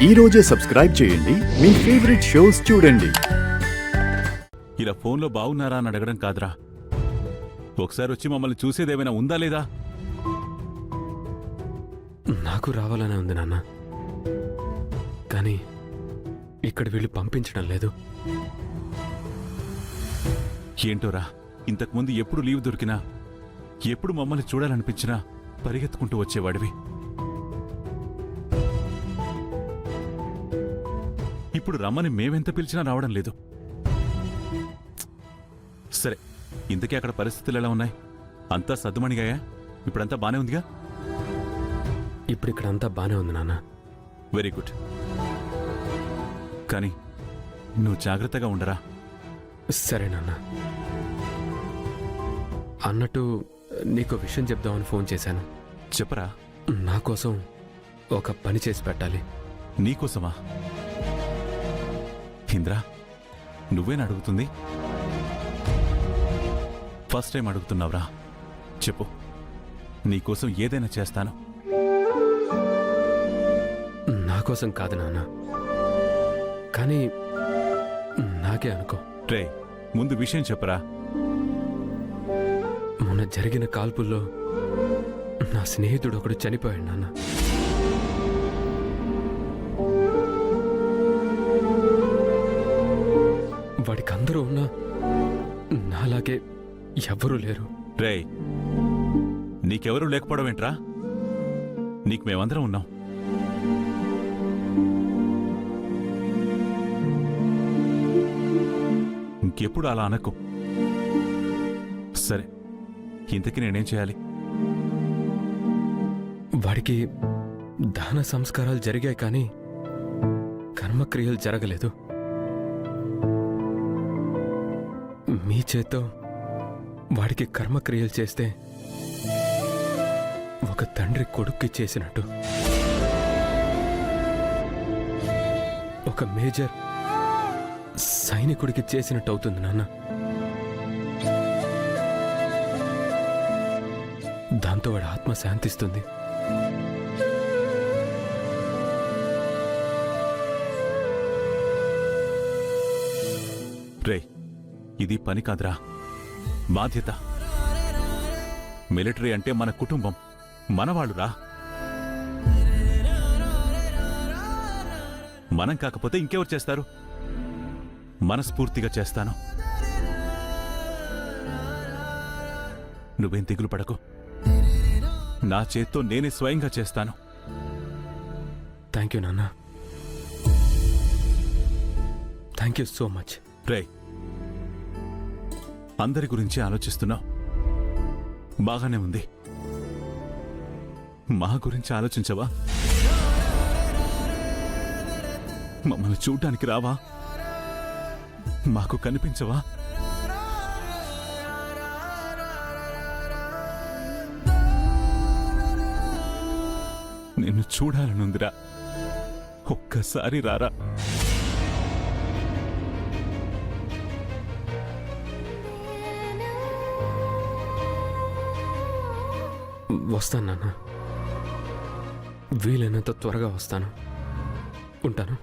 ఈ రోజే సబ్స్క్రైబ్ చేయండి మీ ఫేవరెట్ షోస్ చూడండి. ఇలా ఫోన్లో బాగున్నారా అని అడగడం కాదురా, ఒకసారి వచ్చి మమ్మల్ని చూసేదేమైనా ఉందా లేదా? నాకు రావాలనే ఉంది నాన్న, కానీ ఇక్కడ వీళ్ళు పంపించడం లేదు. ఏంటోరా, ఇంతకుముందు ఎప్పుడు లీవ్ దొరికినా, ఎప్పుడు మమ్మల్ని చూడాలనిపించినా పరిగెత్తుకుంటూ వచ్చేవాడివి. ఇప్పుడు రమ్మని మేమెంత పిలిచినా రావడం లేదు. సరే, ఇంతకీ అక్కడ పరిస్థితులు ఎలా ఉన్నాయి? అంతా సద్దుమణిగాయా? ఇప్పుడంతా బానే ఉందిగా? ఇప్పుడు ఇక్కడ అంతా బానే ఉంది నాన్న. Very good. కానీ నువ్వు జాగ్రత్తగా ఉండరా. సరే నాన్న. అన్నట్టు నీకు విషయం చెప్దామని ఫోన్ చేశాను. చెప్పరా. నా కోసం ఒక పని చేసి పెట్టాలి. నీకోసమా? ఇంద్రా, నువ్వేనా అడుగుతుంది? ఫస్ట్ టైం అడుగుతున్నావురా. చెప్పు, నీకోసం ఏదైనా చేస్తాను. నా కోసం కాదు నాన్న, కానీ నాకే అనుకో. రే, ముందు విషయం చెప్పరా. మొన్న జరిగిన కాల్పుల్లో నా స్నేహితుడు ఒకడు చనిపోయాడు నాన్న. వాడికి అందరూ ఉన్నా నాలాగే ఎవ్వరూ లేరు. రే, నీకెవరూ లేకపోవడం ఏంట్రా? నీకు మేమందరం ఉన్నాం. ఇంకెప్పుడు అలా అనకు. సరే, ఇంతకీ నేనేం చేయాలి? వాడికి దహన సంస్కారాలు జరిగాయి, కానీ కర్మక్రియలు జరగలేదు. మీ చేత్తో వాడికి కర్మక్రియలు చేస్తే ఒక తండ్రి కొడుక్కి చేసినట్టు, ఒక మేజర్ సైనికుడికి చేసినట్టు అవుతుంది నాన్న. దాంతో వాడి ఆత్మ శాంతిస్తుంది. రే, ఇది పని కాదురా, బాధ్యత. మిలిటరీ అంటే మన కుటుంబం, మనవాళ్ళురా. మనం కాకపోతే ఇంకెవరు చేస్తారు? మనస్ఫూర్తిగా చేస్తాను. నువ్వేం దిగులు పడకు. నా చేత్తో నేనే స్వయంగా చేస్తాను. థ్యాంక్ యూ నాన్న. Thank you so much. రే, అందరి గురించి ఆలోచిస్తున్నావు, బాగానే ఉంది. మా గురించి ఆలోచించవా? మమ్మల్ని చూడ్డానికి రావా? మాకు కనిపించవా? నిన్ను చూడాలనుందిరా, ఒక్కసారి రారా. వస్తాను నాన్న, వీలైనంత త్వరగా వస్తాను. ఉంటాను.